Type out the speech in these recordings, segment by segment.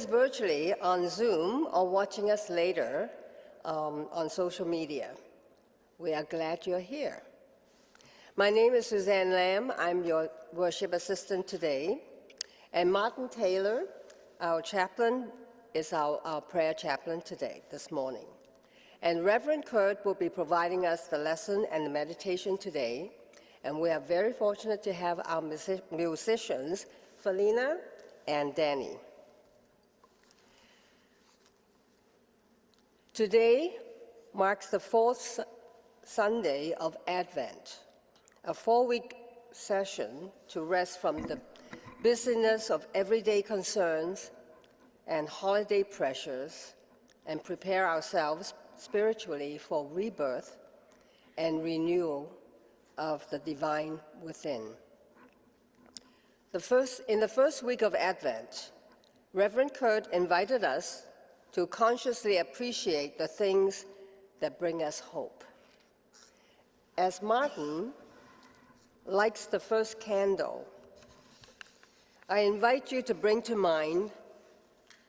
Virtually on Zoom or watching us later on social media. We are glad you're here. My name is Suzanne Lamb. I'm your worship assistant today. And Martin Taylor, our chaplain, is our prayer chaplain today, this morning. And Reverend Kurt will be providing us the lesson and the meditation today. And we are very fortunate to have our musicians, Felina and Danny. Today marks the fourth Sunday of Advent, a 4-week session to rest from the busyness of everyday concerns and holiday pressures and prepare ourselves spiritually for rebirth and renewal of the divine within. In the first week of Advent, Reverend Kurt invited us to consciously appreciate the things that bring us hope. As Martin lights the first candle, I invite you to bring to mind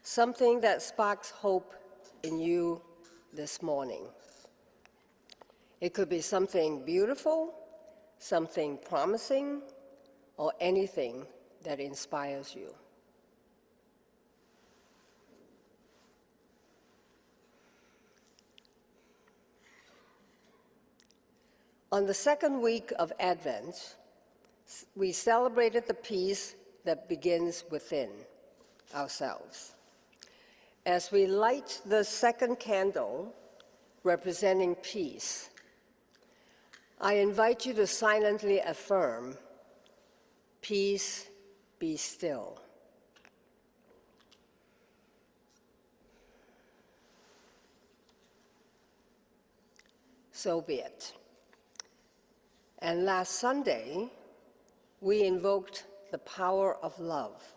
something that sparks hope in you this morning. It could be something beautiful, something promising, or anything that inspires you. On the second week of Advent, we celebrated the peace that begins within ourselves. As we light the second candle, representing peace, I invite you to silently affirm, "Peace, be still." So be it. And last Sunday, we invoked the power of love.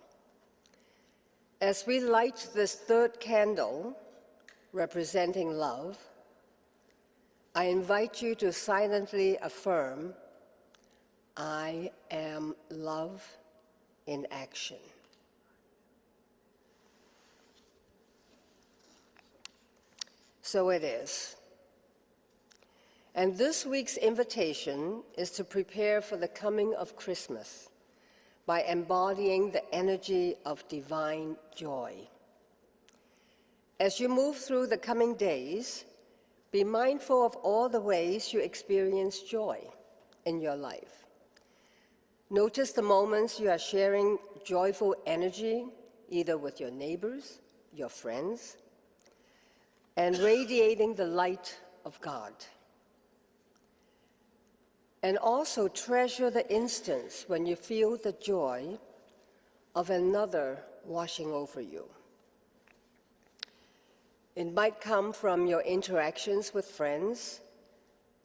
As we light this third candle, representing love, I invite you to silently affirm, "I am love in action." So it is. And this week's invitation is to prepare for the coming of Christmas by embodying the energy of divine joy. As you move through the coming days, be mindful of all the ways you experience joy in your life. Notice the moments you are sharing joyful energy, either with your neighbors, your friends, and radiating the light of God. And also treasure the instance when you feel the joy of another washing over you. It might come from your interactions with friends,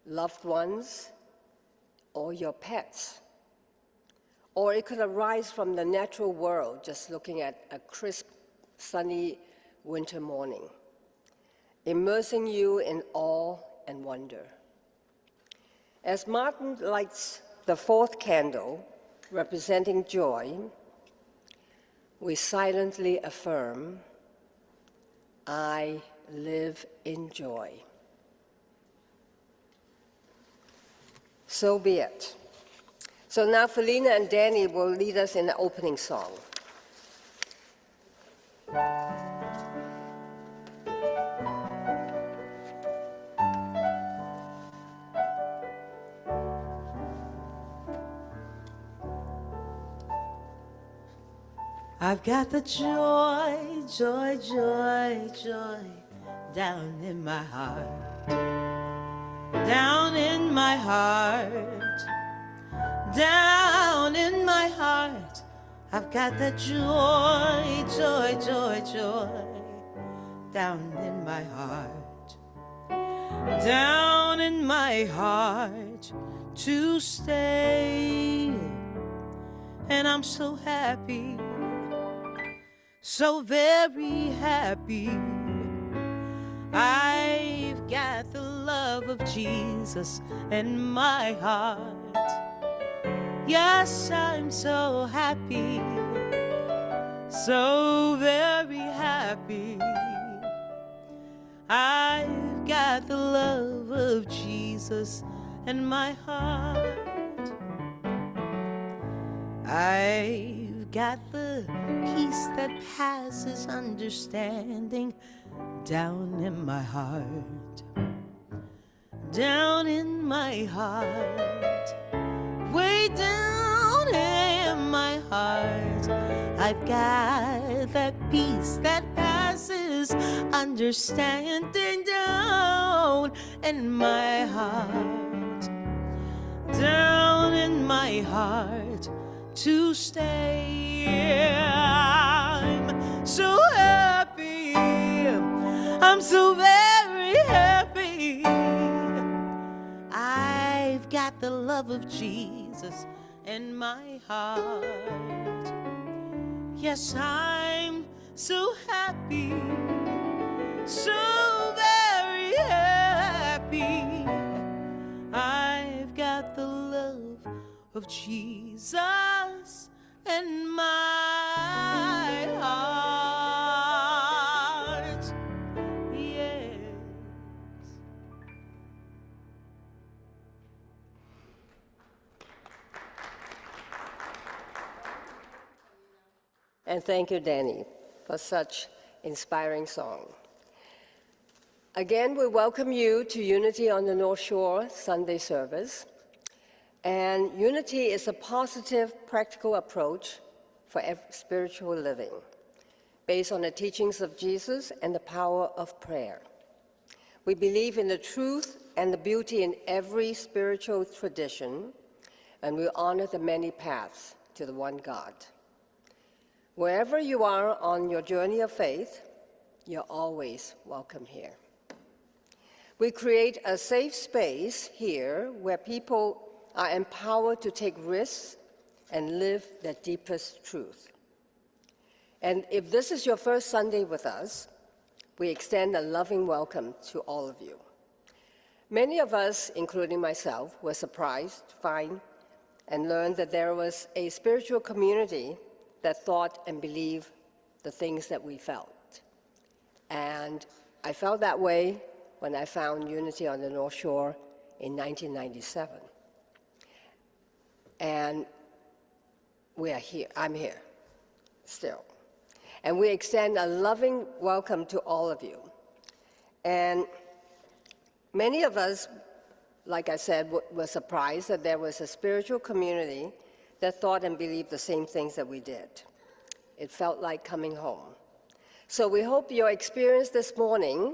loved ones, or your pets. Or it could arise from the natural world, just looking at a crisp, sunny winter morning, immersing you in awe and wonder. As Martin lights the fourth candle, representing joy, we silently affirm, "I live in joy." So be it. So now Felina and Danny will lead us in the opening song. I've got the joy, joy, joy, joy down in my heart, down in my heart, down in my heart. I've got the joy, joy, joy, joy down in my heart, down in my heart to stay. And I'm so happy, so very happy. I've got the love of Jesus in my heart. Yes, I'm so happy, so very happy. happy. I've got the love of Jesus in my heart. I've got the peace that passes understanding down in my heart. Down in my heart. Way down in my heart. I've got that peace that passes understanding down in my heart. Down in my heart to stay. I'm so happy. I'm so very happy. I've got the love of Jesus in my heart. Yes, I'm so happy, so very happy. I've got the love of Jesus in my heart. Yes. And thank you, Danny, for such inspiring song. Again, we welcome you to Unity on the North Shore Sunday service. And unity is a positive, practical approach for spiritual living, based on the teachings of Jesus and the power of prayer. We believe in the truth and the beauty in every spiritual tradition, and we honor the many paths to the one God. Wherever you are on your journey of faith, you're always welcome here. We create a safe space here where people are empowered to take risks and live their deepest truth. And if this is your first Sunday with us, we extend a loving welcome to all of you. Many of us, including myself, were surprised to find and learn that there was a spiritual community that thought and believed the things that we felt. And I felt that way when I found Unity on the North Shore in 1997. And we are here, I'm here, still. And we extend a loving welcome to all of you. And many of us, like I said, were surprised that there was a spiritual community that thought and believed the same things that we did. It felt like coming home. So we hope your experience this morning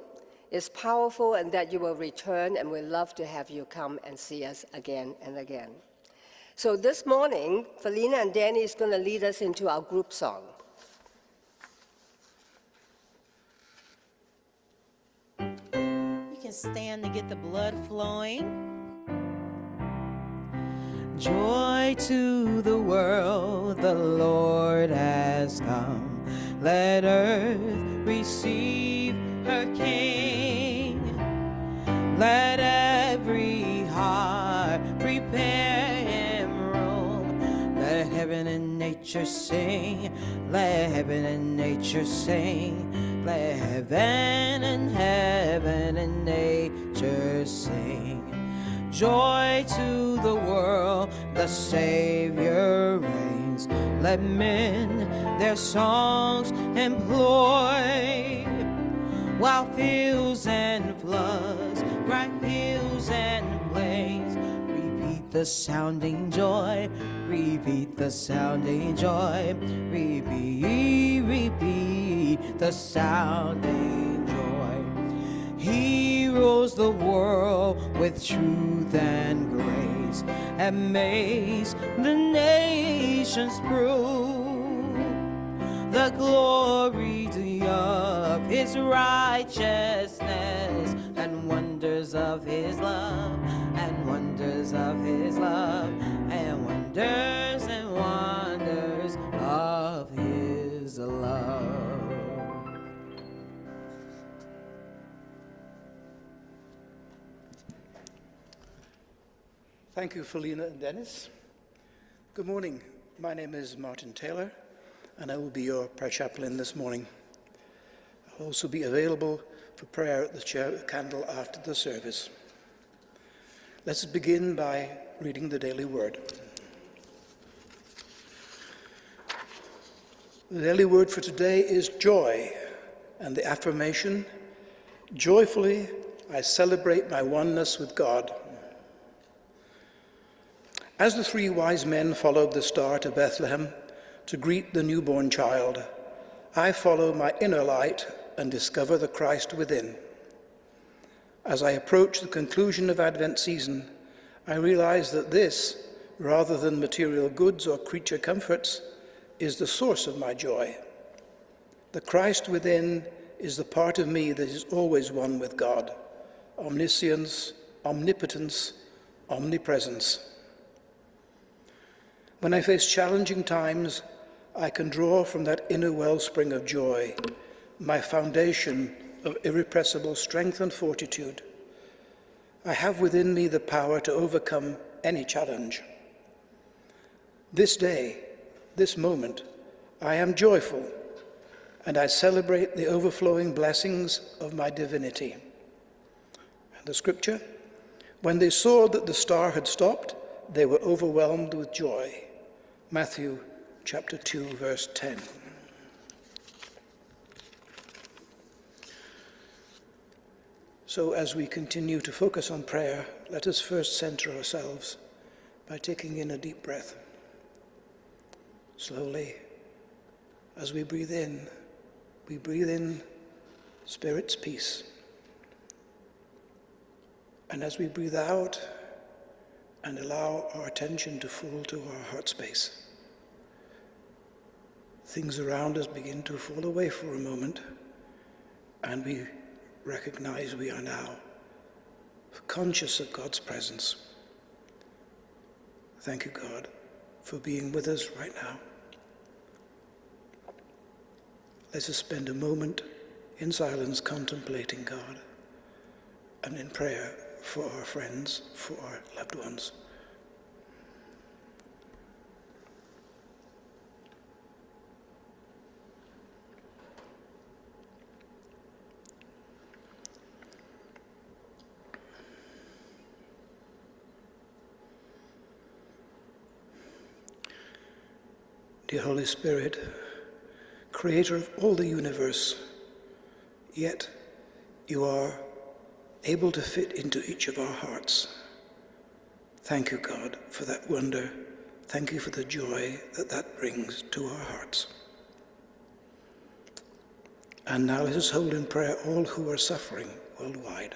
is powerful and that you will return, and we'd love to have you come and see us again and again. So this morning, Felina and Danny is going to lead us into our group song. You can stand to get the blood flowing. Joy to the world, the Lord has come. Let earth receive her King. Let every heart prepare him room. Let heaven and nature sing. Let heaven and nature sing. Let heaven and nature sing. Joy to the world, the Savior reigns. Let men their songs employ, while fields and floods, bright hills and plains, repeat the sounding joy, repeat the sounding joy, repeat the sounding joy. He rules the world with truth and grace, and makes the nations prove the glory of his righteousness, and wonders of his love, and wonders of his love, and wonders of his love. Thank you, Felina and Dennis. Good morning. My name is Martin Taylor, and I will be your prayer chaplain this morning. I'll also be available for prayer at the candle after the service. Let's begin by reading the daily word. The daily word for today is joy, and the affirmation, joyfully I celebrate my oneness with God. As the 3 wise men followed the star to Bethlehem to greet the newborn child, I follow my inner light and discover the Christ within. As I approach the conclusion of Advent season, I realize that this, rather than material goods or creature comforts, is the source of my joy. The Christ within is the part of me that is always one with God, omniscience, omnipotence, omnipresence. When I face challenging times, I can draw from that inner wellspring of joy, my foundation of irrepressible strength and fortitude. I have within me the power to overcome any challenge. This day, this moment, I am joyful, and I celebrate the overflowing blessings of my divinity. And the scripture, when they saw that the star had stopped, they were overwhelmed with joy. Matthew chapter 2, verse 10. So as we continue to focus on prayer, let us first center ourselves by taking in a deep breath. Slowly, as we breathe in Spirit's peace. And as we breathe out and allow our attention to fall to our heart space, things around us begin to fall away for a moment, and we recognize we are now conscious of God's presence. Thank you, God, for being with us right now. Let us spend a moment in silence contemplating God and in prayer for our friends, for our loved ones. Dear Holy Spirit, creator of all the universe, yet you are able to fit into each of our hearts. Thank you, God, for that wonder. Thank you for the joy that brings to our hearts. And now let us hold in prayer all who are suffering worldwide.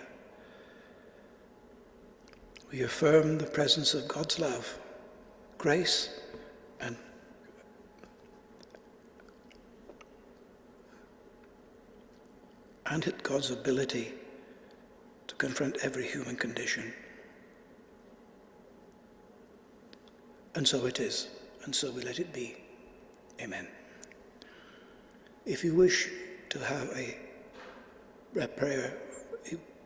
We affirm the presence of God's love, grace, and God's ability to confront every human condition. And so it is, and so we let it be. Amen. If you wish to have a prayer,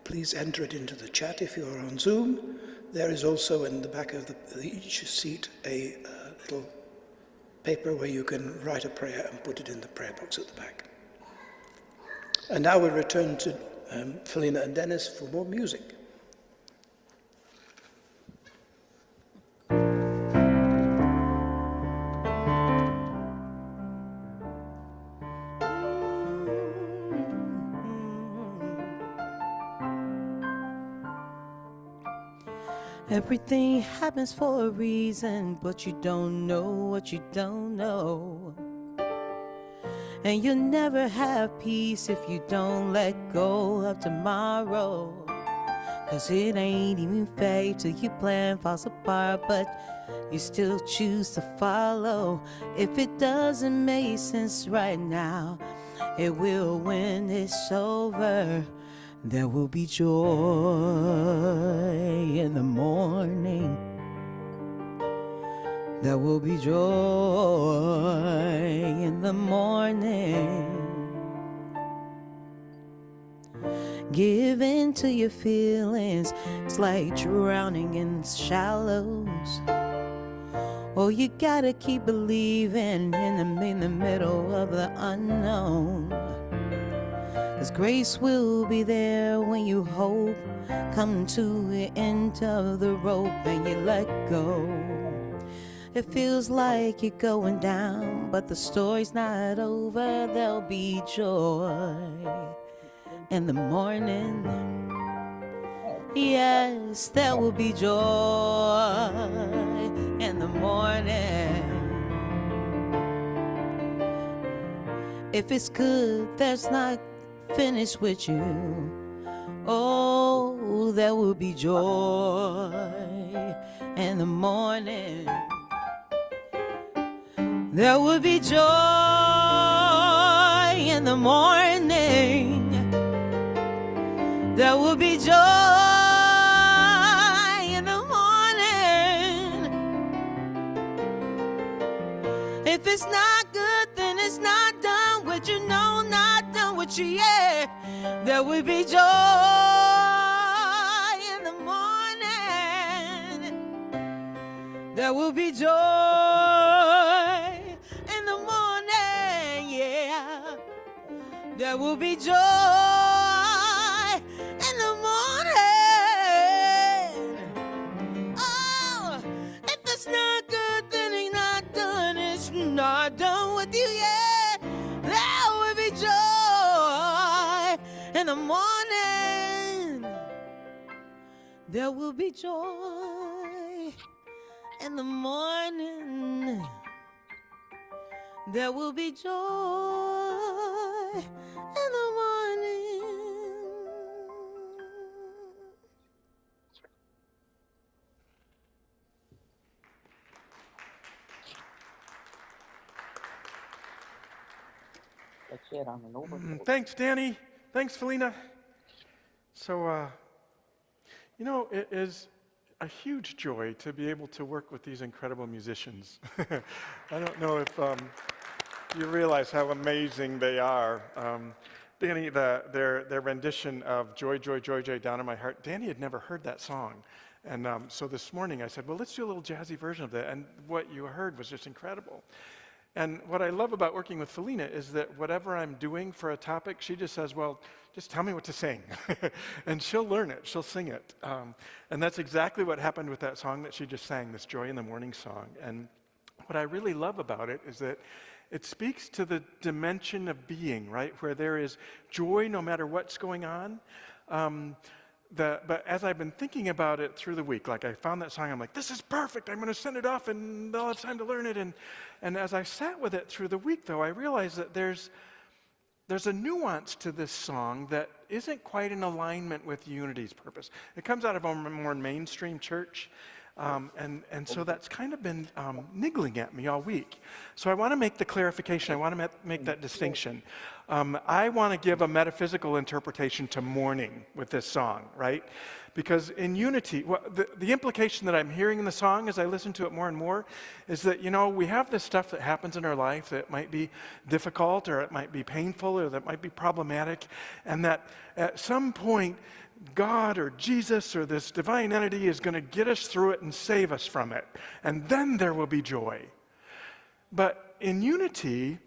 please enter it into the chat if you are on Zoom. There is also in the back of each seat a little paper where you can write a prayer and put it in the prayer box at the back. And now we return to Felina and Dennis for more music. Everything happens for a reason, but you don't know what you don't know. And you'll never have peace if you don't let go of tomorrow. 'Cause it ain't even fair till your plan falls apart, but you still choose to follow. If it doesn't make sense right now, it will when it's over. There will be joy in the morning. There will be joy in the morning. Give in to your feelings. It's like drowning in shallows. Oh, you gotta keep believing in the middle of the unknown. 'Cause grace will be there when you hope. Come to the end of the rope and you let go. It feels like you're going down, but the story's not over. There'll be joy in the morning. Yes, there will be joy in the morning. If it's good, that's not finished with you. Oh, there will be joy in the morning. There will be joy in the morning. There will be joy in the morning. If it's not good, then it's not done with you. No, not done with you yet. There will be joy in the morning. There will be joy in the morning, yeah. There will be joy in the morning. Oh, if it's not good, then it's not done. It's not done with you yet. There will be joy in the morning. There will be joy in the morning. There will be joy in the morning. Thanks, Danny. Thanks, Felina. So, you know, it is a huge joy to be able to work with these incredible musicians. I don't know if you realize how amazing they are. Danny, their rendition of Joy, Joy, Joy, Joy Down in My Heart, Danny had never heard that song. And so this morning I said, well, let's do a little jazzy version of that. And what you heard was just incredible. And what I love about working with Felina is that whatever I'm doing for a topic, she just says, well, just tell me what to sing. And she'll learn it, she'll sing it. And that's exactly what happened with that song that she just sang, this Joy in the Morning song. And what I really love about it is that it speaks to the dimension of being, right? Where there is joy no matter what's going on. But as I've been thinking about it through the week, like I found that song, I'm like, this is perfect, I'm going to send it off and I'll have time to learn it. And as I sat with it through the week, though, I realized that there's a nuance to this song that isn't quite in alignment with Unity's purpose. It comes out of a more mainstream church, and so that's kind of been niggling at me all week. So I want to make the clarification, I want to make that distinction. I want to give a metaphysical interpretation to mourning with this song, right? Because in Unity, the implication that I'm hearing in the song as I listen to it more and more is that, you know, we have this stuff that happens in our life that might be difficult or it might be painful or that might be problematic, and that at some point God or Jesus or this divine entity is going to get us through it and save us from it. And then there will be joy. But in Unity,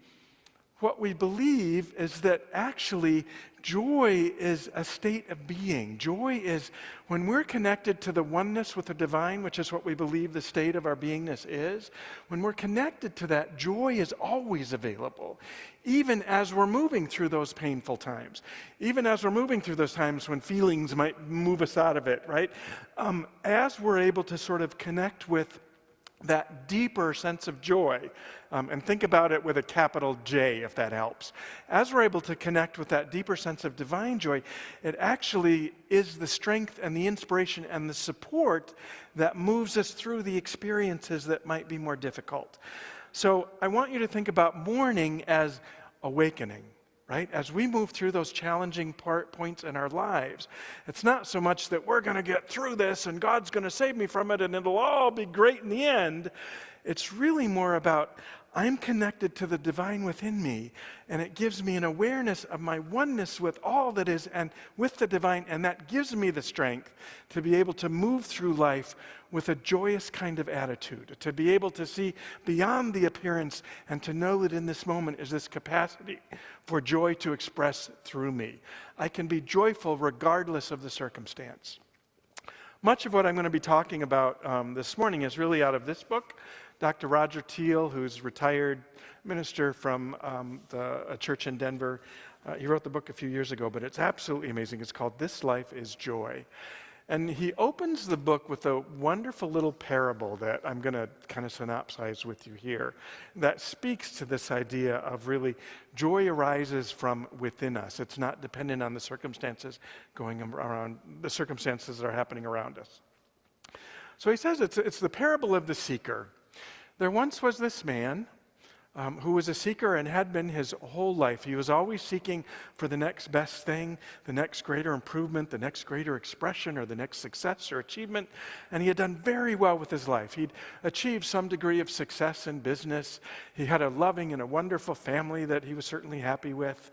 what we believe is that actually joy is a state of being. Joy is when we're connected to the oneness with the divine, which is what we believe the state of our beingness is. When we're connected to that, joy is always available, even as we're moving through those painful times, even as we're moving through those times when feelings might move us out of it, right? As we're able to sort of connect with that deeper sense of joy, and think about it with a capital J, if that helps. As we're able to connect with that deeper sense of divine joy, it actually is the strength and the inspiration and the support that moves us through the experiences that might be more difficult. So I want you to think about mourning as awakening. Right? As we move through those challenging points in our lives, it's not so much that we're going to get through this and God's going to save me from it and it'll all be great in the end. It's really more about, I'm connected to the divine within me, and it gives me an awareness of my oneness with all that is and with the divine, and that gives me the strength to be able to move through life with a joyous kind of attitude, to be able to see beyond the appearance and to know that in this moment is this capacity for joy to express through me. I can be joyful regardless of the circumstance. Much of what I'm going to be talking about this morning is really out of this book. Dr. Roger Thiel, who's retired minister from a church in Denver, he wrote the book a few years ago, but it's absolutely amazing. It's called This Life is Joy. And he opens the book with a wonderful little parable that I'm going to kind of synopsize with you here that speaks to this idea of really joy arises from within us. It's not dependent on the circumstances going around, the circumstances that are happening around us. So he says it's the parable of the seeker. There once was this man who was a seeker and had been his whole life. He was always seeking for the next best thing, the next greater improvement, the next greater expression, or the next success or achievement. And he had done very well with his life. He'd achieved some degree of success in business. He had a loving and a wonderful family that he was certainly happy with.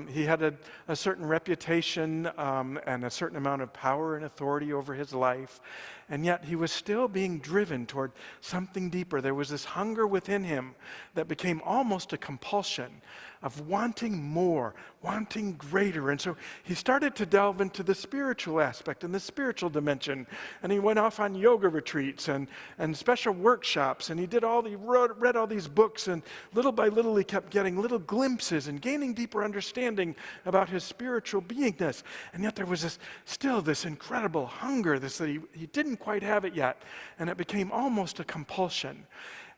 He had a certain reputation and a certain amount of power and authority over his life. And yet he was still being driven toward something deeper. There was this hunger within him that became almost a compulsion of wanting more, wanting greater. And so he started to delve into the spiritual aspect and the spiritual dimension. And he went off on yoga retreats and special workshops. And he read all these books. And little by little, he kept getting little glimpses and gaining deeper understanding about his spiritual beingness. And yet there was still this incredible hunger, that he didn't quite have it yet. And it became almost a compulsion.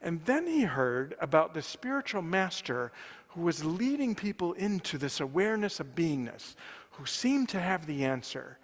And then he heard about the spiritual master who was leading people into this awareness of beingness, who seemed to have the answer.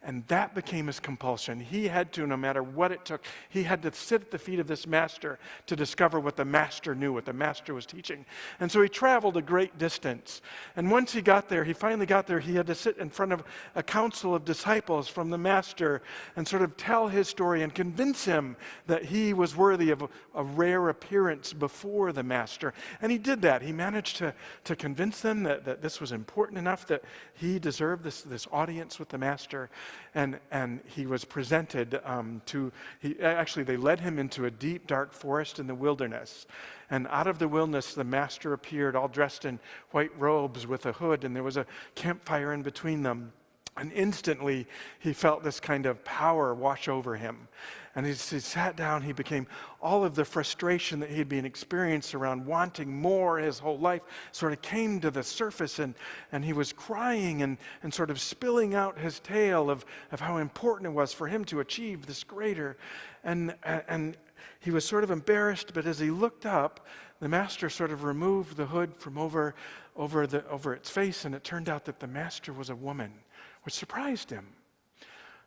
And that became his compulsion. He had to, no matter what it took, he had to sit at the feet of this master to discover what the master knew, what the master was teaching. And so he traveled a great distance. And once he finally got there, he had to sit in front of a council of disciples from the master and sort of tell his story and convince him that he was worthy of a rare appearance before the master. And he did that. He managed to convince them that this was important enough, that he deserved this audience with the master. And he was presented they led him into a deep, dark forest in the wilderness. And out of the wilderness, the master appeared all dressed in white robes with a hood, and there was a campfire in between them. And instantly, he felt this kind of power wash over him. And as he sat down, he became all of the frustration that he'd been experiencing around wanting more his whole life sort of came to the surface, and he was crying and sort of spilling out his tale of how important it was for him to achieve this greater. And he was sort of embarrassed, but as he looked up, the master sort of removed the hood from over its face, and it turned out that the master was a woman, which surprised him.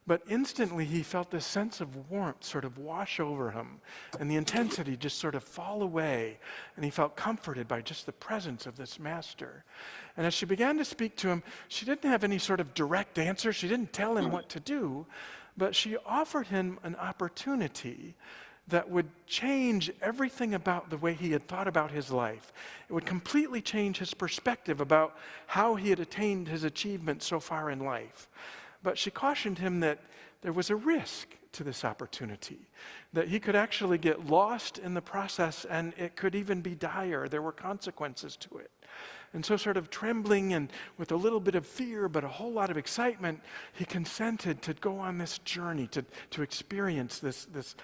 But instantly he felt this sense of warmth sort of wash over him, and the intensity just sort of fall away, and he felt comforted by just the presence of this master. And as she began to speak to him, she didn't have any sort of direct answer. She didn't tell him what to do, but she offered him an opportunity that would change everything about the way he had thought about his life. It would completely change his perspective about how he had attained his achievements so far in life. But she cautioned him that there was a risk to this opportunity, that he could actually get lost in the process, and it could even be dire. There were consequences to it. And so sort of trembling and with a little bit of fear but a whole lot of excitement, he consented to go on this journey, to experience this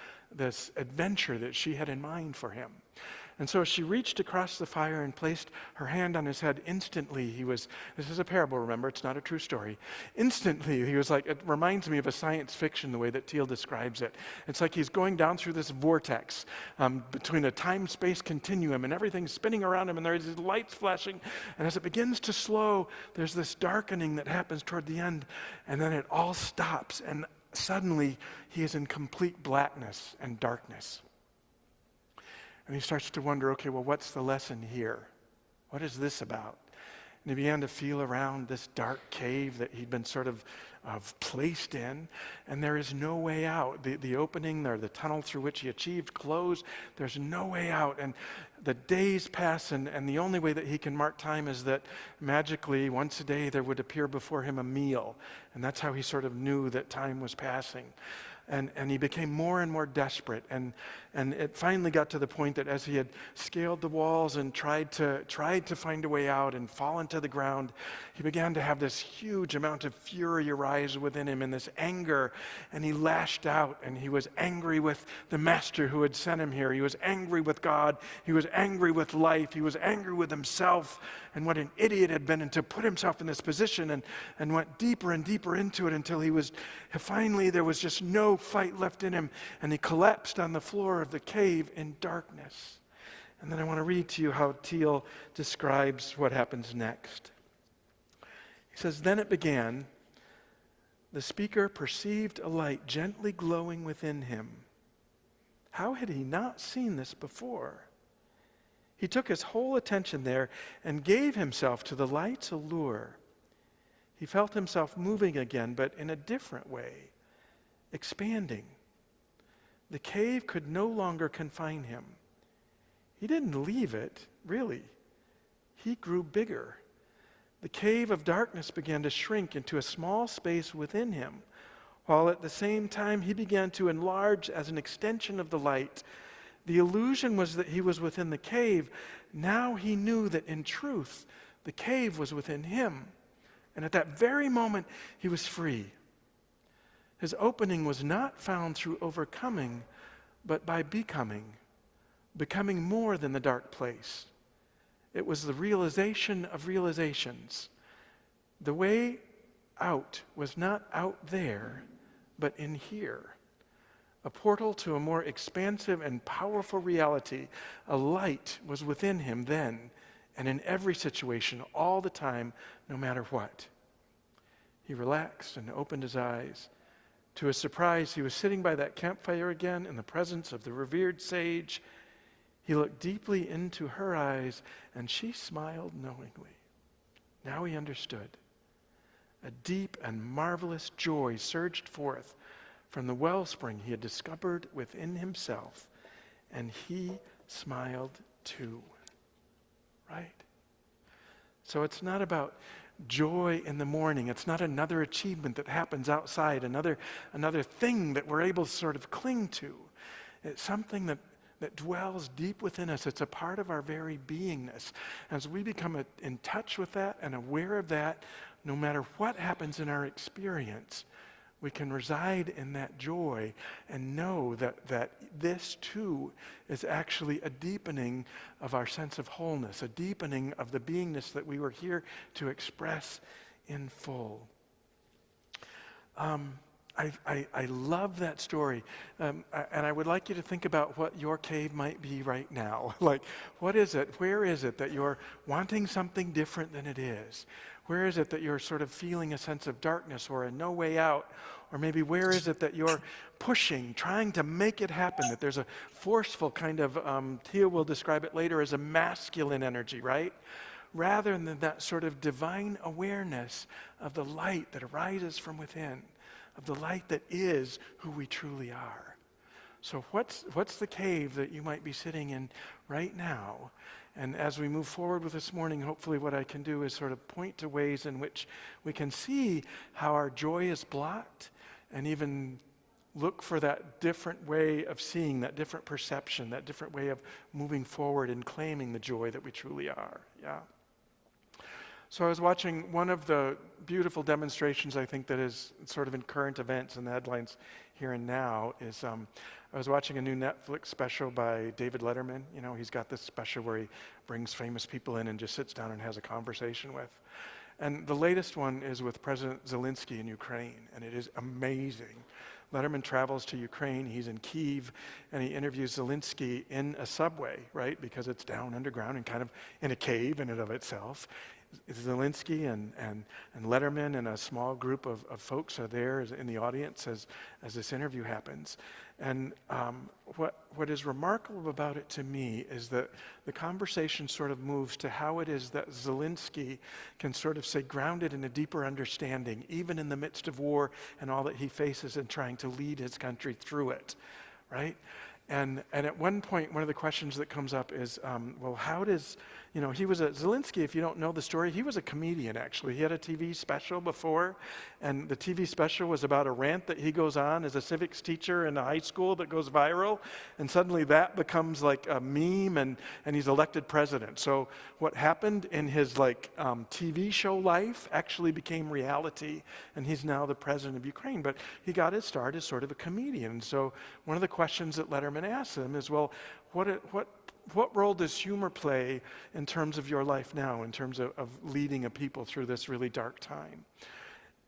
adventure that she had in mind for him. And so as she reached across the fire and placed her hand on his head, instantly this is a parable, remember, it's not a true story. Instantly, he was like, it reminds me of a science fiction, the way that Thiel describes it. It's like he's going down through this vortex between a time-space continuum, and everything's spinning around him, and there's these lights flashing, and as it begins to slow, there's this darkening that happens toward the end, and then it all stops, and suddenly he is in complete blackness and darkness. And he starts to wonder, okay, well, what's the lesson here? What is this about? and he began to feel around this dark cave that he'd been sort of placed in, and there is no way out. The opening or the tunnel through which he achieved closed. There's no way out, and the days pass, and the only way that he can mark time is that magically once a day there would appear before him a meal, and that's how he sort of knew that time was passing. And he became more and more desperate, and it finally got to the point that as he had scaled the walls and tried to find a way out and fallen to the ground, he began to have this huge amount of fury arise within him and this anger, and he lashed out, and he was angry with the master who had sent him here. He was angry with God. He was angry with life. He was angry with himself and what an idiot had been, and to put himself in this position, and went deeper and deeper into it until finally there was just no fight left in him, and he collapsed on the floor of the cave in darkness. And then I want to read to you how Thiel describes what happens next. He says, "Then it began. The speaker perceived a light gently glowing within him. How had he not seen this before? He took his whole attention there and gave himself to the light's allure. He felt himself moving again, but in a different way, expanding. The cave could no longer confine him. He didn't leave it, really. He grew bigger. The cave of darkness began to shrink into a small space within him, while at the same time he began to enlarge as an extension of the light. The illusion was that he was within the cave. Now he knew that in truth, the cave was within him. And at that very moment, he was free. His opening was not found through overcoming, but by becoming more than the dark place. It was the realization of realizations. The way out was not out there, but in here. A portal to a more expansive and powerful reality. A light was within him then, and in every situation, all the time, no matter what." He relaxed and opened his eyes. To his surprise, he was sitting by that campfire again in the presence of the revered sage. He looked deeply into her eyes, and she smiled knowingly. Now he understood. A deep and marvelous joy surged forth from the wellspring he had discovered within himself, and he smiled too. Right? So it's not about joy in the morning. It's not another achievement that happens outside, another thing that we're able to sort of cling to. It's something that dwells deep within us. It's a part of our very beingness. As we become in touch with that and aware of that, no matter what happens in our experience, we can reside in that joy and know that this too is actually a deepening of our sense of wholeness, a deepening of the beingness that we were here to express in full. I love that story, and I would like you to think about what your cave might be right now. Like, what is it? Where is it that you're wanting something different than it is? Where is it that you're sort of feeling a sense of darkness or a no way out? Or maybe where is it that you're pushing, trying to make it happen, that there's a forceful kind of, Thiel will describe it later as a masculine energy, right? Rather than that sort of divine awareness of the light that arises from within, of the light that is who we truly are. So what's the cave that you might be sitting in right now? And as we move forward with this morning, hopefully what I can do is sort of point to ways in which we can see how our joy is blocked, and even look for that different way of seeing, that different perception, that different way of moving forward and claiming the joy that we truly are. Yeah. So I was watching one of the beautiful demonstrations, I think, that is sort of in current events and the headlines here and now is I was watching a new Netflix special by David Letterman. You know, he's got this special where he brings famous people in and just sits down and has a conversation with. And the latest one is with President Zelensky in Ukraine, and it is amazing. Letterman travels to Ukraine, he's in Kyiv, and he interviews Zelensky in a subway, right? Because it's down underground and kind of in a cave in and of itself. Zelensky and Letterman and a small group of folks are there in the audience as this interview happens. And what is remarkable about it to me is that the conversation sort of moves to how it is that Zelensky can sort of stay grounded in a deeper understanding, even in the midst of war and all that he faces in trying to lead his country through it, right? And at one point, one of the questions that comes up is, well, how does, Zelensky, if you don't know the story, he was a comedian, actually. He had a TV special before, and the TV special was about a rant that he goes on as a civics teacher in a high school that goes viral, and suddenly that becomes like a meme, and he's elected president. So what happened in his TV show life actually became reality, and he's now the president of Ukraine. But he got his start as sort of a comedian. So one of the questions that Letterman asked him is, well, what role does humor play in terms of your life now, in terms of leading a people through this really dark time?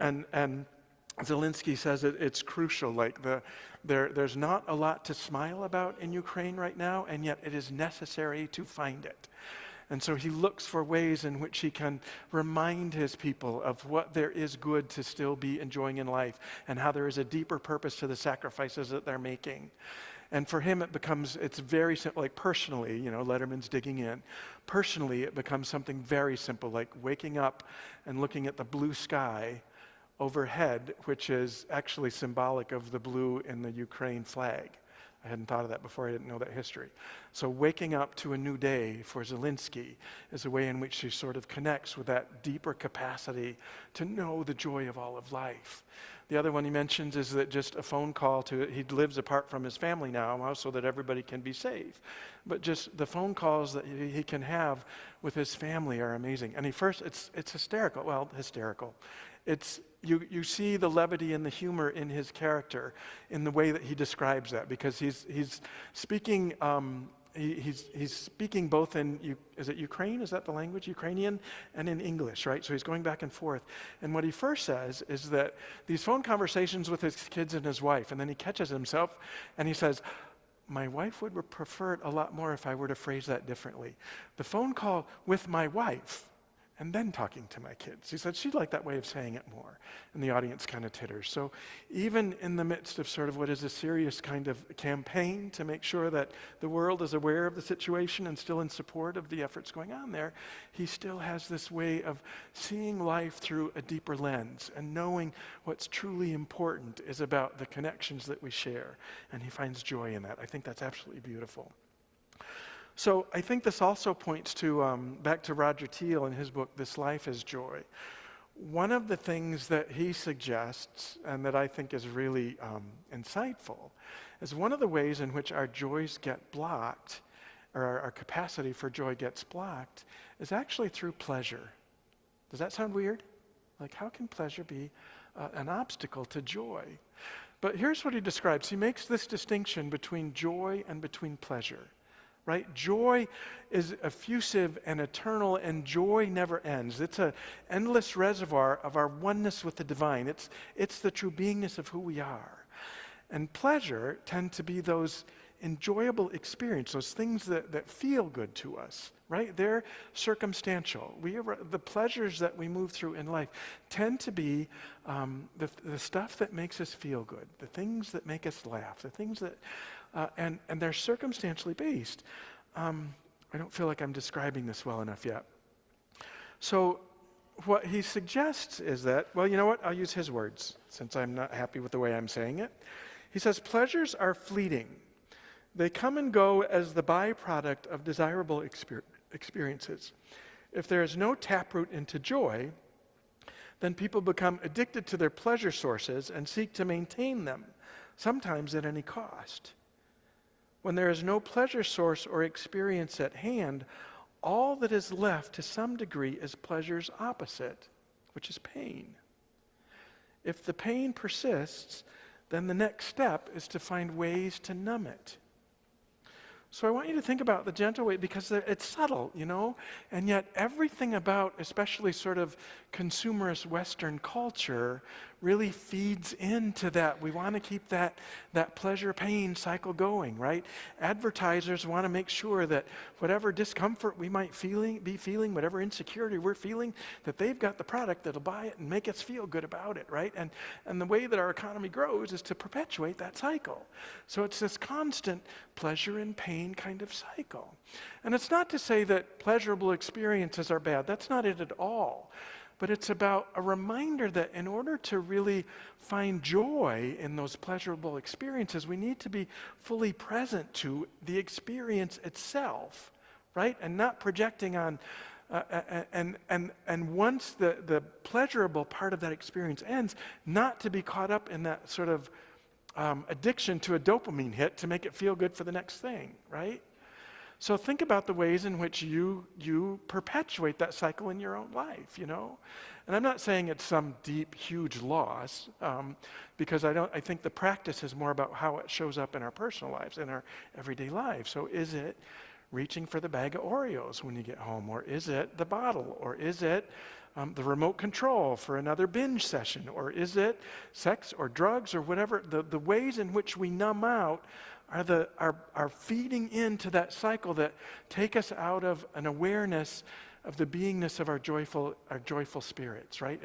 And Zelensky says it's crucial. There's not a lot to smile about in Ukraine right now, and yet it is necessary to find it. And so he looks for ways in which he can remind his people of what there is good to still be enjoying in life, and how there is a deeper purpose to the sacrifices that they're making. And for him, it's very simple, like personally, Letterman's digging in. Personally, it becomes something very simple, like waking up and looking at the blue sky overhead, which is actually symbolic of the blue in the Ukraine flag. I hadn't thought of that before. I didn't know that history. So waking up to a new day for Zelensky is a way in which he sort of connects with that deeper capacity to know the joy of all of life. The other one he mentions is that just a phone call he lives apart from his family now so that everybody can be safe. But just the phone calls that he can have with his family are amazing. And it's hysterical. Well, hysterical. You see the levity and the humor in his character in the way that he describes that, because he's speaking he's speaking both in, is it Ukraine? Is that the language? Ukrainian and in English, right? So he's going back and forth. And what he first says is that these phone conversations with his kids and his wife, and then he catches himself and he says, my wife would prefer it a lot more if I were to phrase that differently. The phone call with my wife, and then talking to my kids. He said she'd like that way of saying it more. And the audience kind of titters. So even in the midst of sort of what is a serious kind of campaign to make sure that the world is aware of the situation and still in support of the efforts going on there, he still has this way of seeing life through a deeper lens and knowing what's truly important is about the connections that we share. And he finds joy in that. I think that's absolutely beautiful. So I think this also points to, back to Roger Thiel in his book, This Life is Joy. One of the things that he suggests, and that I think is really insightful, is one of the ways in which our joys get blocked, or our capacity for joy gets blocked, is actually through pleasure. Does that sound weird? Like, how can pleasure be an obstacle to joy? But here's what he describes. He makes this distinction between joy and between pleasure. Right? Joy is effusive and eternal, and joy never ends. It's an endless reservoir of our oneness with the divine. It's the true beingness of who we are. And pleasure tend to be those enjoyable experiences, those things that feel good to us, right? They're circumstantial. The pleasures that we move through in life tend to be the stuff that makes us feel good, the things that make us laugh, the things that and they're circumstantially based. I don't feel like I'm describing this well enough yet. So what he suggests is that, well, you know what? I'll use his words since I'm not happy with the way I'm saying it. He says, pleasures are fleeting. They come and go as the byproduct of desirable experiences. If there is no taproot into joy, then people become addicted to their pleasure sources and seek to maintain them, sometimes at any cost. When there is no pleasure source or experience at hand, all that is left to some degree is pleasure's opposite, which is pain. If the pain persists, then the next step is to find ways to numb it. So I want you to think about the gentle way because it's subtle, and yet everything about especially sort of consumerist Western culture really feeds into that. We want to keep that pleasure-pain cycle going, right? Advertisers want to make sure that whatever discomfort we might be feeling, whatever insecurity we're feeling, that they've got the product that'll buy it and make us feel good about it, right? And the way that our economy grows is to perpetuate that cycle. So it's this constant pleasure and pain kind of cycle. And it's not to say that pleasurable experiences are bad. That's not it at all. But it's about a reminder that in order to really find joy in those pleasurable experiences, we need to be fully present to the experience itself, right? And not projecting on, and once the pleasurable part of that experience ends, not to be caught up in that sort of addiction to a dopamine hit to make it feel good for the next thing, right? So think about the ways in which you perpetuate that cycle in your own life, And I'm not saying it's some deep, huge loss, because I think the practice is more about how it shows up in our personal lives, in our everyday lives. So is it reaching for the bag of Oreos when you get home? Or is it the bottle? Or is it the remote control for another binge session? Or is it sex or drugs or whatever? The ways in which we numb out are feeding into that cycle that take us out of an awareness of the beingness of our joyful spirits, right?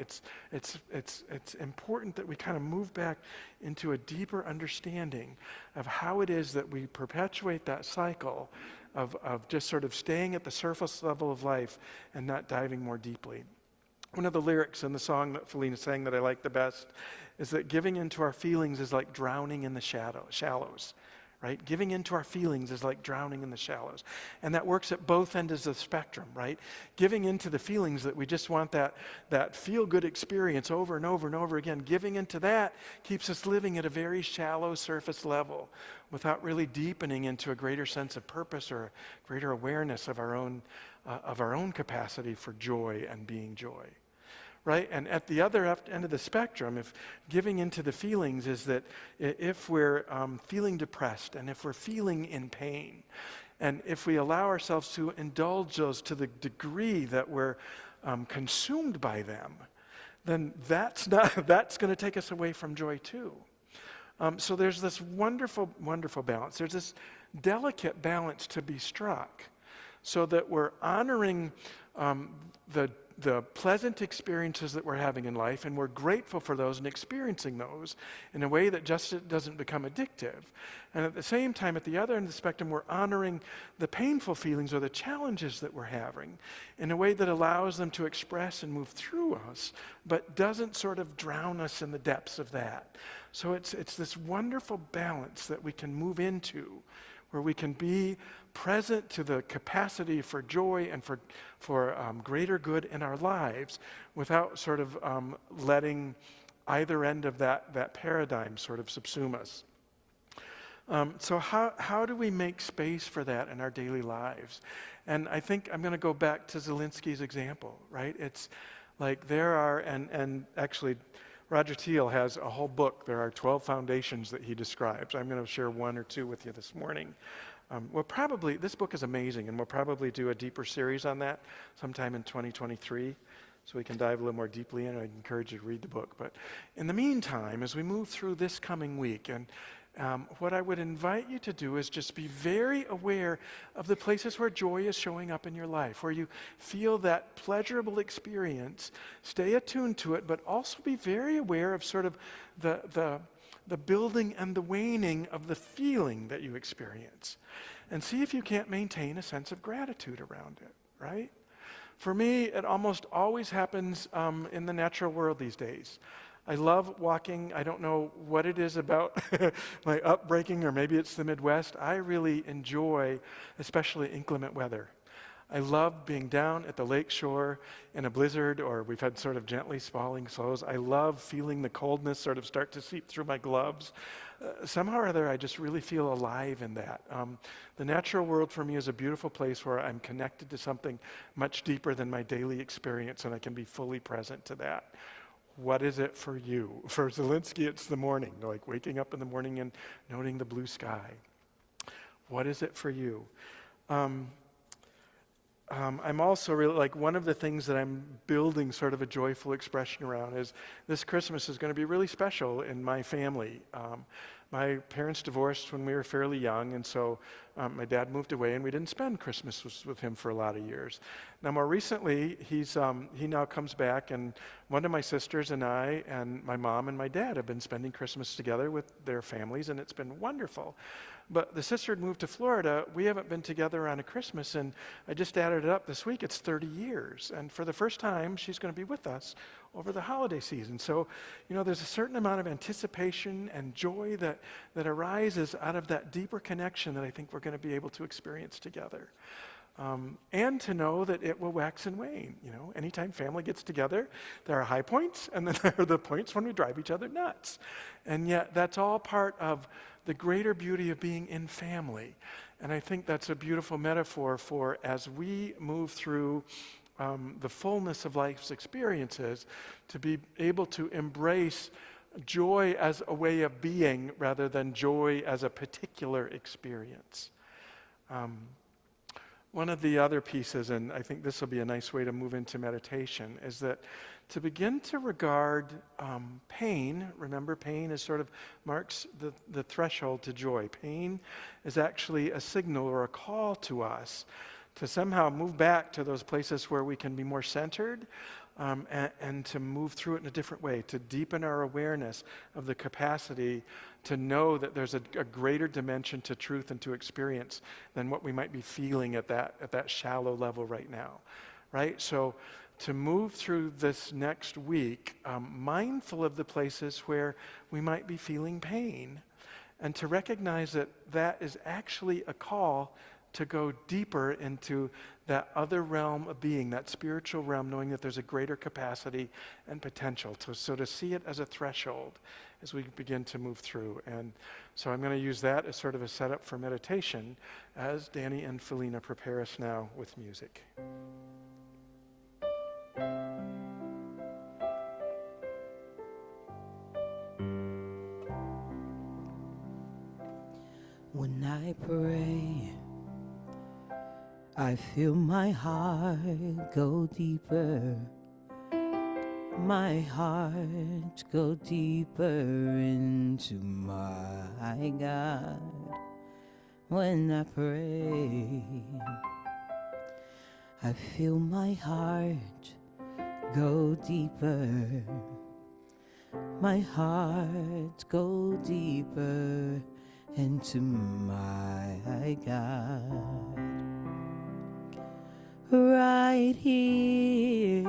It's important that we kind of move back into a deeper understanding of how it is that we perpetuate that cycle of just sort of staying at the surface level of life and not diving more deeply. One of the lyrics in the song that Felina sang that I like the best is that giving into our feelings is like drowning in the shallows. Right? Giving into our feelings is like drowning in the shallows. And that works at both ends of the spectrum, right? Giving into the feelings that we just want that feel-good experience over and over and over again, giving into that keeps us living at a very shallow surface level without really deepening into a greater sense of purpose or greater awareness of our own capacity for joy and being joy. Right? And at the other end of the spectrum, if giving into the feelings is that if we're feeling depressed and if we're feeling in pain, and if we allow ourselves to indulge those to the degree that we're consumed by them, then that's going to take us away from joy too. So there's this wonderful, wonderful balance. There's this delicate balance to be struck so that we're honoring the pleasant experiences that we're having in life, and we're grateful for those and experiencing those in a way that just doesn't become addictive. And at the same time, at the other end of the spectrum, we're honoring the painful feelings or the challenges that we're having in a way that allows them to express and move through us, but doesn't sort of drown us in the depths of that. So it's this wonderful balance that we can move into, where we can be present to the capacity for joy and for greater good in our lives without sort of letting either end of that paradigm sort of subsume us. So how do we make space for that in our daily lives? And I think I'm going to go back to Zelinsky's example, right? It's like there are, and actually Roger Thiel has a whole book. There are 12 foundations that he describes. I'm going to share one or two with you this morning. This book is amazing, and we'll probably do a deeper series on that sometime in 2023, so we can dive a little more deeply in. I encourage you to read the book. But in the meantime, as we move through this coming week, and what I would invite you to do is just be very aware of the places where joy is showing up in your life, where you feel that pleasurable experience. Stay attuned to it, but also be very aware of sort of the building and the waning of the feeling that you experience. And see if you can't maintain a sense of gratitude around it, right? For me, it almost always happens in the natural world these days. I love walking. I don't know what it is about my upbringing, or maybe it's the Midwest. I really enjoy, especially inclement weather. I love being down at the lake shore in a blizzard, or we've had sort of gently falling snows. I love feeling the coldness sort of start to seep through my gloves. Somehow or other, I just really feel alive in that. The natural world for me is a beautiful place where I'm connected to something much deeper than my daily experience, and I can be fully present to that. What is it for you? For Zelinsky, it's the morning, like waking up in the morning and noting the blue sky. What is it for you? I'm also really, like, one of the things that I'm building sort of a joyful expression around is this Christmas is going to be really special in my family. My parents divorced when we were fairly young, and so my dad moved away, and we didn't spend Christmas with him for a lot of years. Now, more recently, he now comes back, and one of my sisters and I and my mom and my dad have been spending Christmas together with their families, and it's been wonderful. But the sister had moved to Florida. We haven't been together on a Christmas, and I just added it up this week. It's 30 years. And for the first time, she's going to be with us over the holiday season. So, there's a certain amount of anticipation and joy that arises out of that deeper connection that I think we're going to be able to experience together. And to know that it will wax and wane. Anytime family gets together, there are high points, and then there are the points when we drive each other nuts. And yet, that's all part of the greater beauty of being in family. And I think that's a beautiful metaphor for as we move through the fullness of life's experiences, to be able to embrace joy as a way of being rather than joy as a particular experience. One of the other pieces, and I think this will be a nice way to move into meditation, is that to begin to regard pain, remember pain is sort of marks the threshold to joy. Pain is actually a signal or a call to us to somehow move back to those places where we can be more centered, and to move through it in a different way, to deepen our awareness of the capacity to know that there's a greater dimension to truth and to experience than what we might be feeling at that shallow level right now, right? So to move through this next week, mindful of the places where we might be feeling pain, and to recognize that that is actually a call to go deeper into that other realm of being, that spiritual realm, knowing that there's a greater capacity and potential. So to see it as a threshold as we begin to move through. And so I'm going to use that as sort of a setup for meditation as Danny and Felina prepare us now with music. When I pray, I feel my heart go deeper. My heart go deeper into my God. When I pray, I feel my heart go deeper. My heart go deeper into my God. Right here,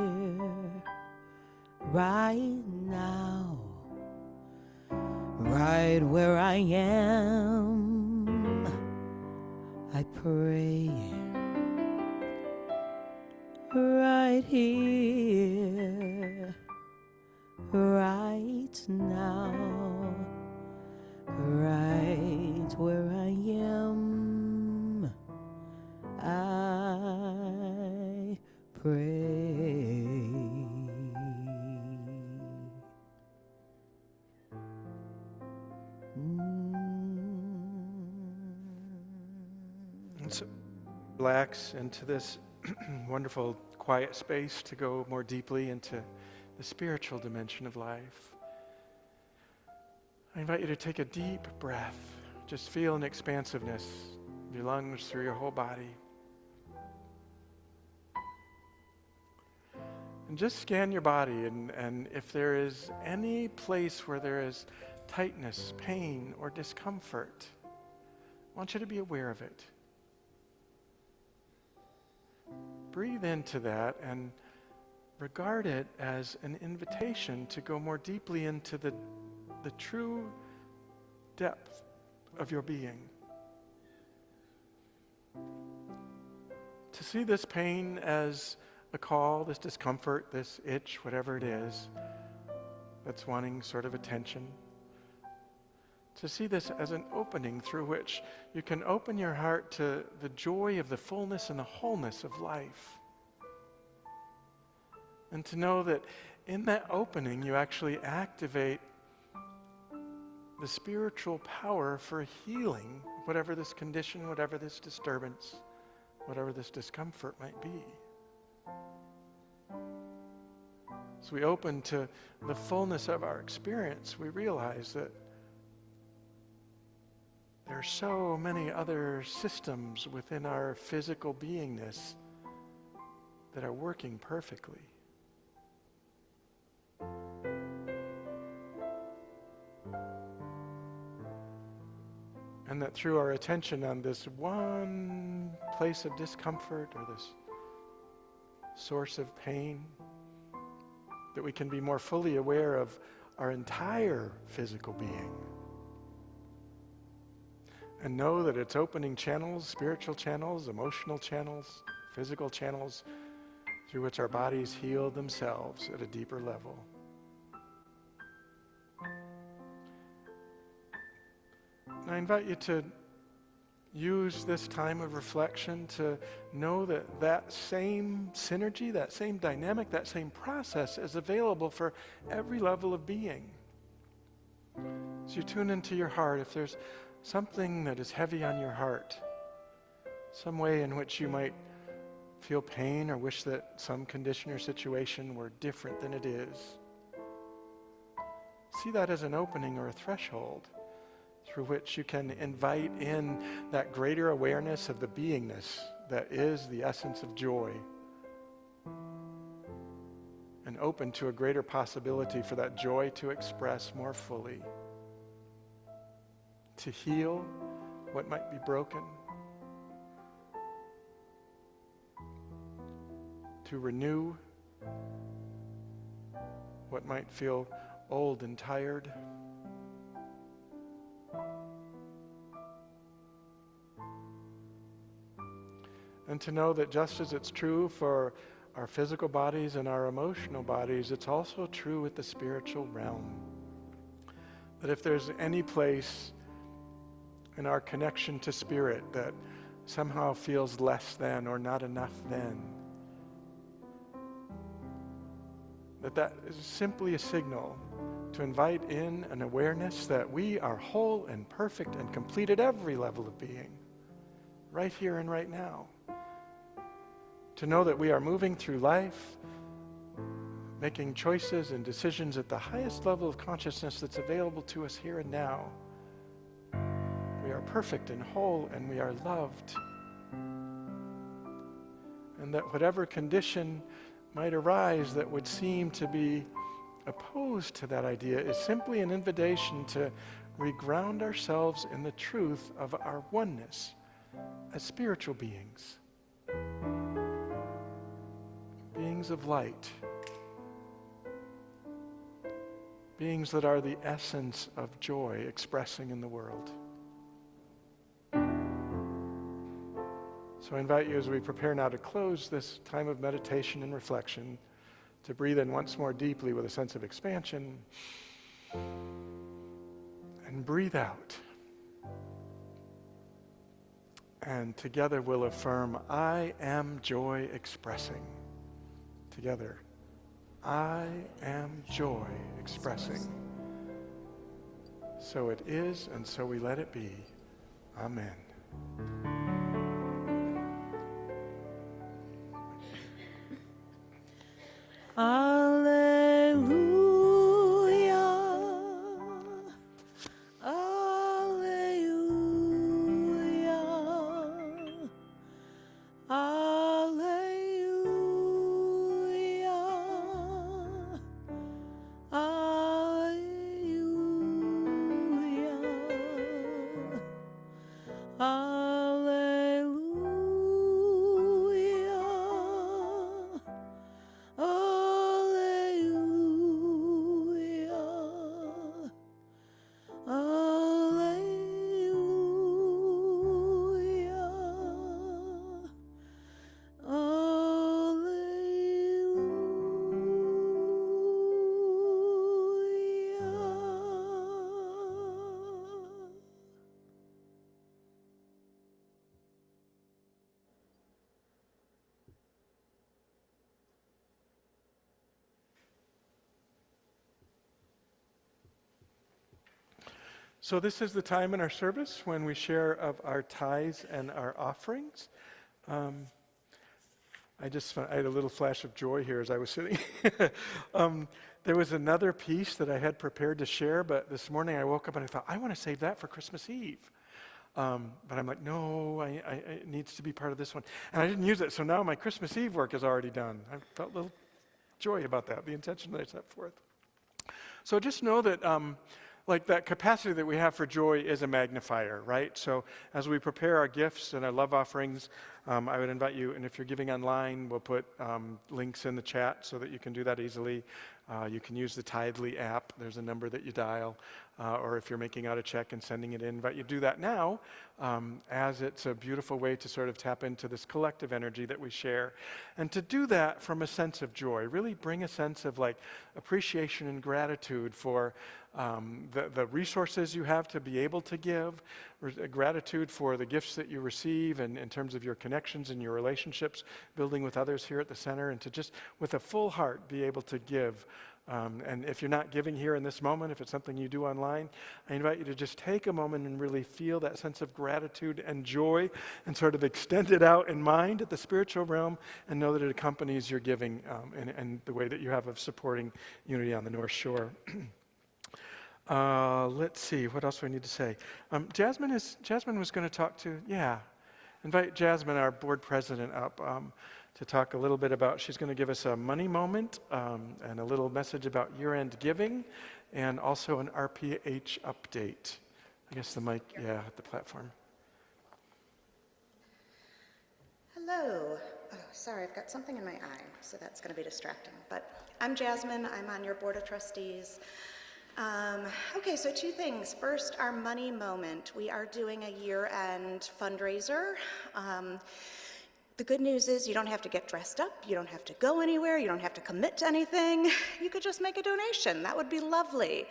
right now, right where I am, I pray. Right here, right now, right where I am, I pray. And so relax into this wonderful quiet space to go more deeply into the spiritual dimension of life. I invite you to take a deep breath. Just feel an expansiveness of your lungs through your whole body. And just scan your body, and if there is any place where there is tightness, pain, or discomfort, I want you to be aware of it. Breathe into that and regard it as an invitation to go more deeply into the true depth of your being. To see this pain as a call, this discomfort, this itch, whatever it is, that's wanting sort of attention. To see this as an opening through which you can open your heart to the joy of the fullness and the wholeness of life. And to know that in that opening you actually activate the spiritual power for healing whatever this condition, whatever this disturbance, whatever this discomfort might be. As we open to the fullness of our experience, we realize that there are so many other systems within our physical beingness that are working perfectly. And that through our attention on this one place of discomfort or this source of pain, that we can be more fully aware of our entire physical being. And know that it's opening channels, spiritual channels, emotional channels, physical channels, through which our bodies heal themselves at a deeper level. And I invite you to use this time of reflection to know that that same synergy, that same dynamic, that same process is available for every level of being. As you tune into your heart, if there's something that is heavy on your heart, some way in which you might feel pain or wish that some condition or situation were different than it is, see that as an opening or a threshold through which you can invite in that greater awareness of the beingness that is the essence of joy, and open to a greater possibility for that joy to express more fully, to heal what might be broken, to renew what might feel old and tired, and to know that just as it's true for our physical bodies and our emotional bodies, it's also true with the spiritual realm. That if there's any place in our connection to spirit that somehow feels less than or not enough than, that is simply a signal to invite in an awareness that we are whole and perfect and complete at every level of being, right here and right now. To know that we are moving through life, making choices and decisions at the highest level of consciousness that's available to us here and now. We are perfect and whole, and we are loved. And that whatever condition might arise that would seem to be opposed to that idea is simply an invitation to reground ourselves in the truth of our oneness as spiritual beings. Beings of light. Beings that are the essence of joy expressing in the world. So I invite you, as we prepare now to close this time of meditation and reflection, to breathe in once more deeply with a sense of expansion, and breathe out. And together we'll affirm, I am joy expressing. Together, I am joy expressing. So it is, and so we let it be. Amen. Alleluia. Alleluia. Alleluia. Alleluia. Alleluia. So this is the time in our service when we share of our tithes and our offerings. I had a little flash of joy here as I was sitting. There was another piece that I had prepared to share, but this morning I woke up and I thought, I want to save that for Christmas Eve. But I'm like, no, it needs to be part of this one. And I didn't use it, so now my Christmas Eve work is already done. I felt a little joy about that, the intention that I set forth. So just know that like that capacity that we have for joy is a magnifier, right? So as we prepare our gifts and our love offerings, I would invite you, and if you're giving online, we'll put links in the chat so that you can do that easily. You can use the Tithely app. There's a number that you dial. Or if you're making out a check and sending it in, but you do that now, as it's a beautiful way to sort of tap into this collective energy that we share. And to do that from a sense of joy, really bring a sense of like appreciation and gratitude for the resources you have to be able to give, gratitude for the gifts that you receive and in terms of your connections and your relationships, building with others here at the center, and to just with a full heart be able to give. And if you're not giving here in this moment, if it's something you do online, I invite you to just take a moment and really feel that sense of gratitude and joy and sort of extend it out in mind at the spiritual realm and know that it accompanies your giving and the way that you have of supporting Unity on the North Shore. Let's see, what else do I need to say? Jasmine was going to talk to, invite Jasmine, our board president, up to talk a little bit about, she's going to give us a money moment and a little message about year-end giving and also an RPH update. I guess the mic, at the platform. Hello. Oh, sorry, I've got something in my eye, so that's going to be distracting. But I'm Jasmine. I'm on your board of trustees. Okay, so two things. First, our money moment. We are doing a year-end fundraiser. The good news is you don't have to get dressed up, you don't have to go anywhere, you don't have to commit to anything. You could just make a donation. That would be lovely.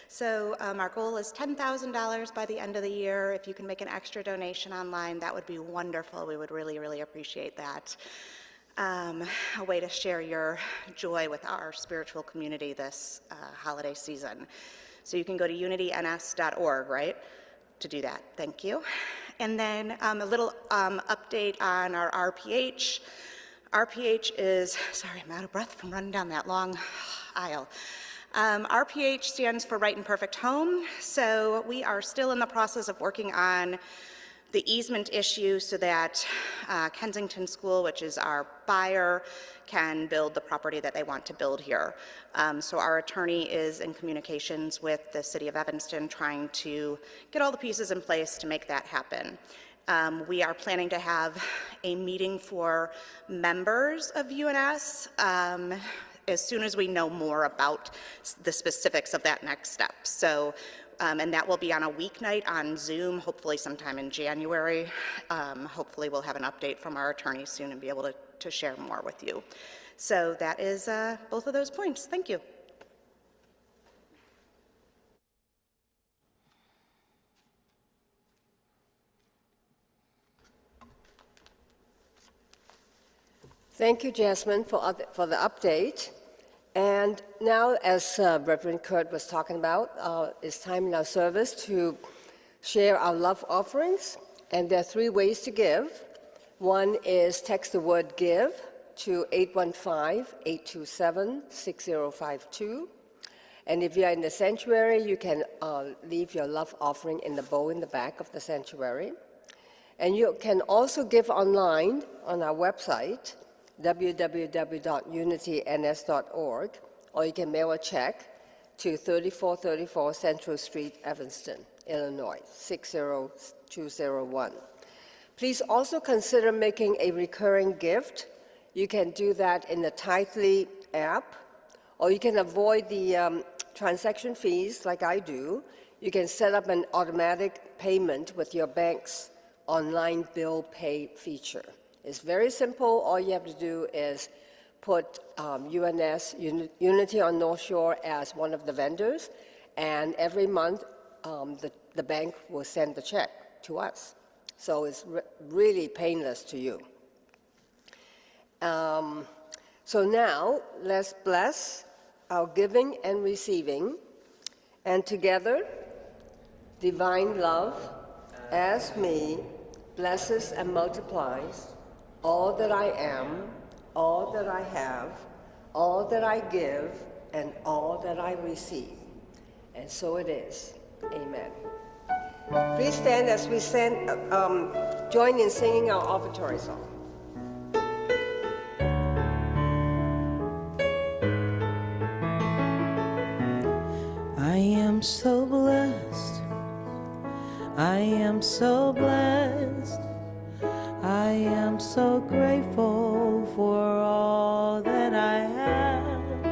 So our goal is $10,000 by the end of the year. If you can make an extra donation online, that would be wonderful. We would really, really appreciate that. A way to share your joy with our spiritual community this holiday season. So you can go to unityns.org, right, to do that. Thank you. And then a little update on our RPH. RPH is, sorry, I'm out of breath from running down that long aisle. RPH stands for Right and Perfect Home. So we are still in the process of working on the easement issue so that Kensington School, which is our buyer, can build the property that they want to build here. So our attorney is in communications with the city of Evanston trying to get all the pieces in place to make that happen. We are planning to have a meeting for members of UNS as soon as we know more about the specifics of that next step. So, and that will be on a weeknight on Zoom, hopefully sometime in January. Hopefully we'll have an update from our attorney soon and be able to share more with you. So that is both of those points. Thank you. Thank you, Jasmine, for the update. And now, as Reverend Kurt was talking about, it's time in our service to share our love offerings. And there are three ways to give. One is text the word GIVE to 815-827-6052. And if you're in the sanctuary, you can leave your love offering in the bowl in the back of the sanctuary. And you can also give online on our website, www.unityns.org, or you can mail a check to 3434 Central Street, Evanston, Illinois, 60201. Please also consider making a recurring gift. You can do that in the Tithely app, or you can avoid the transaction fees like I do. You can set up an automatic payment with your bank's online bill pay feature. It's very simple. All you have to do is put UNS, Unity on North Shore, as one of the vendors, and every month the bank will send the check to us. So it's really painless to you. So now let's bless our giving and receiving, and together Divine love, as me, blesses and multiplies all that I am, all that I have, all that I give, and all that I receive. And so it is. Amen. Please stand as we join in singing our offertory song. I am so blessed. I am so blessed. I am so grateful for all that I have.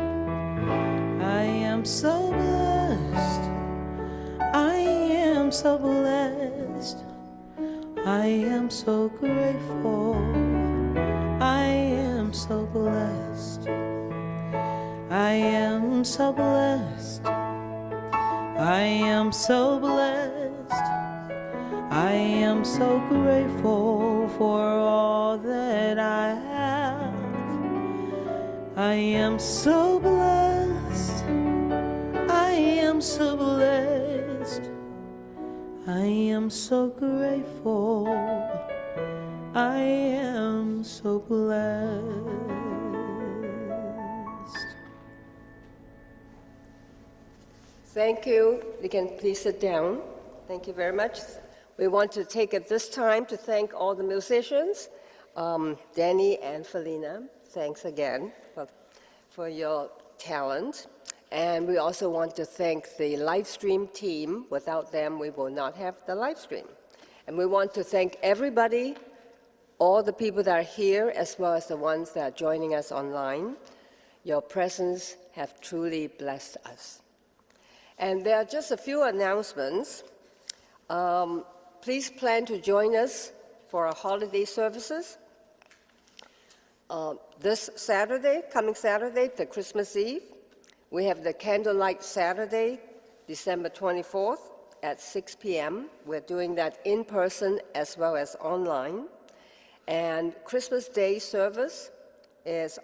I am so blessed. I am so blessed. I am so grateful. I am so blessed. I am so blessed. I am so blessed. I am so grateful for all that I have. I am so blessed. I am so blessed. I am so grateful. I am so blessed. Thank you. You can please sit down. Thank you very much. We want to take at this time to thank all the musicians, Danny and Felina. Thanks again for your talent. And we also want to thank the live stream team. Without them, we will not have the live stream. And we want to thank everybody, all the people that are here, as well as the ones that are joining us online. Your presence have truly blessed us. And there are just a few announcements. Please plan to join us for our holiday services. This Saturday, coming Saturday, the Christmas Eve, we have the Candlelight Saturday, December 24th at 6 p.m. We're doing that in person as well as online. And Christmas Day service is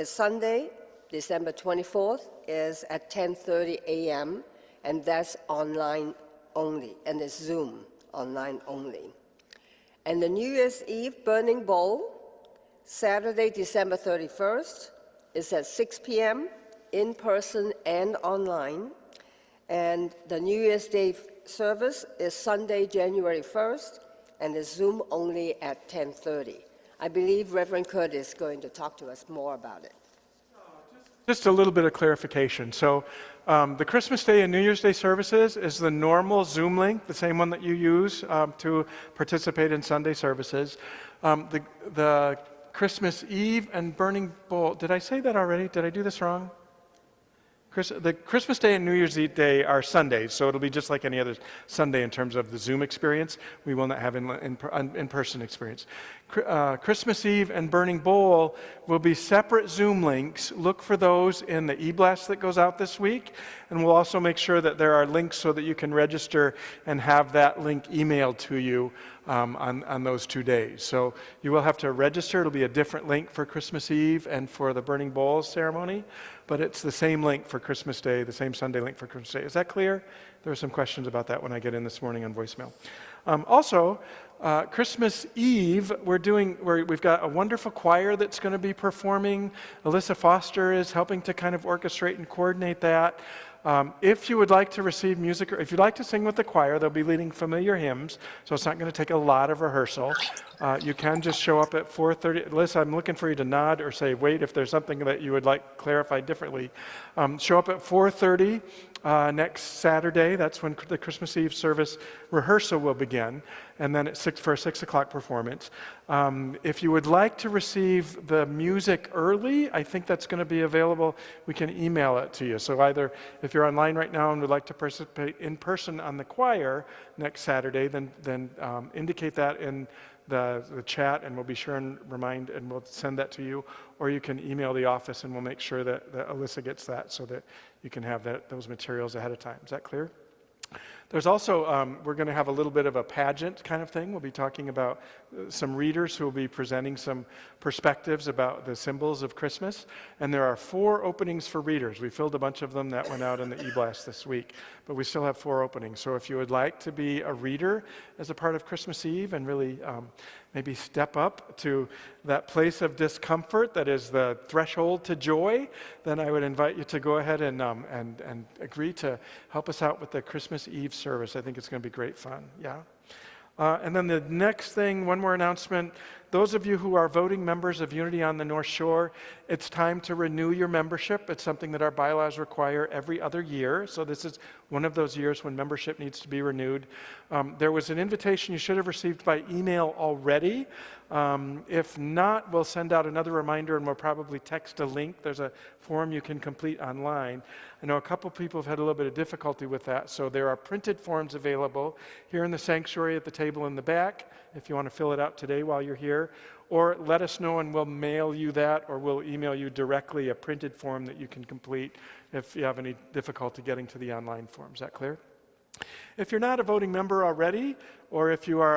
Sunday, December 24th, is at 10:30 a.m., and that's online only, and it's Zoom, online only. And the New Year's Eve Burning Bowl, Saturday, December 31st, is at 6 p.m., in person and online. And the New Year's Day service is Sunday, January 1st, and is Zoom only at 10:30. I believe Reverend Kurt is going to talk to us more about it. Just a little bit of clarification. So the Christmas Day and New Year's Day services is the normal Zoom link, the same one that you use to participate in Sunday services. The Christmas Eve and Burning Bowl, did I say that already? Did I do this wrong? The Christmas Day and New Year's Eve Day are Sundays, so it'll be just like any other Sunday in terms of the Zoom experience. We will not have in-person experience. Christmas Eve and Burning Bowl will be separate Zoom links. Look for those in the e-blast that goes out this week, and we'll also make sure that there are links so that you can register and have that link emailed to you on those 2 days. So you will have to register. It'll be a different link for Christmas Eve and for the Burning Bowls ceremony, but it's the same link for Christmas Day, the same Sunday link for Christmas Day. Is that clear? There were some questions about that when I get in this morning on voicemail. Also, Christmas Eve, we've got a wonderful choir that's going to be performing. Alyssa Foster is helping to kind of orchestrate and coordinate that. If you would like to receive music, or if you'd like to sing with the choir, they'll be leading familiar hymns, so it's not going to take a lot of rehearsal. You can just show up at 4:30. Alyssa, I'm looking for you to nod or say wait if there's something that you would like clarified differently. Show up at 4:30 next Saturday. That's when the Christmas Eve service rehearsal will begin, and then for a 6 o'clock performance. If you would like to receive the music early, I think that's going to be available. We can email it to you. So either if you're online right now and would like to participate in person on the choir next Saturday, then indicate that in the chat, and we'll be sure and remind, and we'll send that to you. Or you can email the office, and we'll make sure that Alyssa gets that so that you can have those materials ahead of time. Is that clear? There's also, we're going to have a little bit of a pageant kind of thing. We'll be talking about some readers who will be presenting some perspectives about the symbols of Christmas. And there are 4 openings for readers. We filled a bunch of them that went out in the e-blast this week, but we still have 4 openings. So if you would like to be a reader as a part of Christmas Eve and really maybe step up to that place of discomfort that is the threshold to joy, then I would invite you to go ahead and agree to help us out with the Christmas Eve service. I think it's going to be great fun, yeah? And then the next thing, one more announcement. Those of you who are voting members of Unity on the North Shore, it's time to renew your membership. It's something that our bylaws require every other year. So this is one of those years when membership needs to be renewed. There was an invitation you should have received by email already. If not, we'll send out another reminder and we'll probably text a link. There's a form you can complete online. I know a couple people have had a little bit of difficulty with that, so there are printed forms available here in the sanctuary at the table in the back if you want to fill it out today while you're here, or let us know and we'll mail you that, or we'll email you directly a printed form that you can complete if you have any difficulty getting to the online form. Is that clear? If you're not a voting member already, or if you are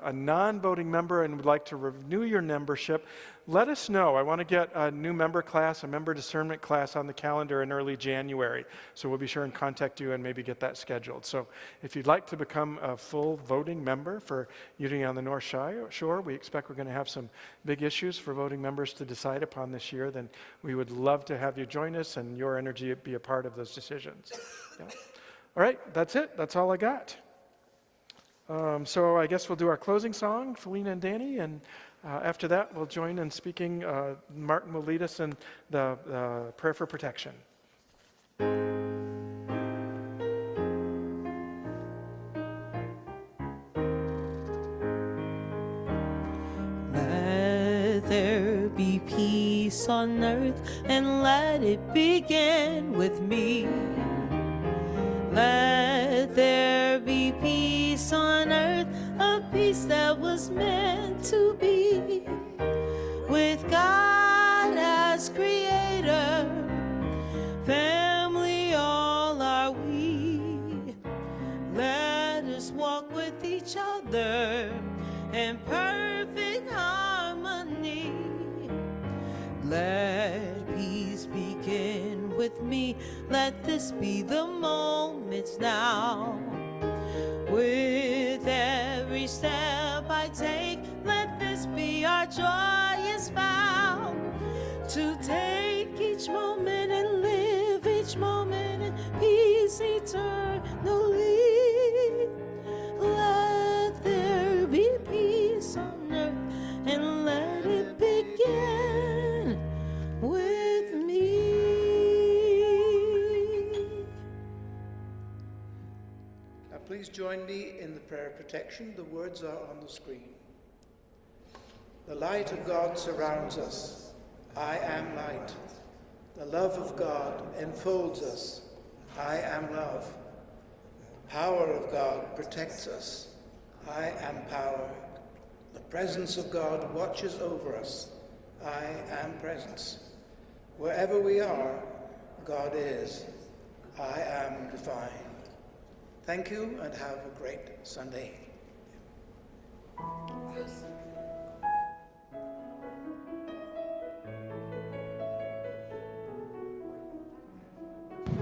a non-voting member and would like to renew your membership, let us know. I want to get a new member class, a member discernment class on the calendar in early January. So we'll be sure and contact you and maybe get that scheduled. So if you'd like to become a full voting member for Unity on the North Shore, we expect we're going to have some big issues for voting members to decide upon this year, then we would love to have you join us and your energy be a part of those decisions. Yeah. All right, that's it. That's all I got. So I guess we'll do our closing song, Felina and Danny, and after that we'll join in speaking. Martin will lead us in the prayer for protection. Let there be peace on earth, and let it begin with me. Let there be peace on earth, a peace that was meant to be. With God as creator, family all are we. Let us walk with each other in perfect harmony. Let peace begin with me. Let this be the moment now. With every step I take, let this be our joyous vow. To take each moment and live each moment in peace eternally. Let there be peace on earth, and let it begin with me. Now please join me in the prayer of protection. The words are on the screen. The light of God surrounds us. I am light. The love of God enfolds us. I am love. Power of God protects us. I am power. The presence of God watches over us. I am presence. Wherever we are, God is. I am divine. Thank you and have a great Sunday. Yes.